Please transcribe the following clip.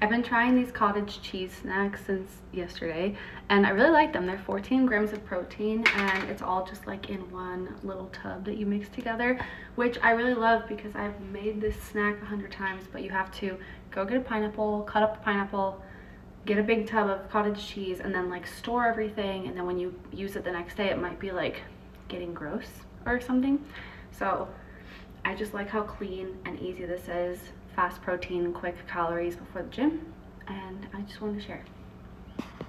I've been trying these cottage cheese snacks since yesterday, and I really like them. They're 14 grams of protein, and it's all just like in one little tub that you mix together, which I really love because I've made this snack 100 times, but you have to go get a pineapple, cut up the pineapple, get a big tub of cottage cheese, and then like store everything, and then when you use it the next day, it might be like getting gross or something. So I just like how clean and easy this is. Fast protein, quick calories before the gym, and I just wanted to share.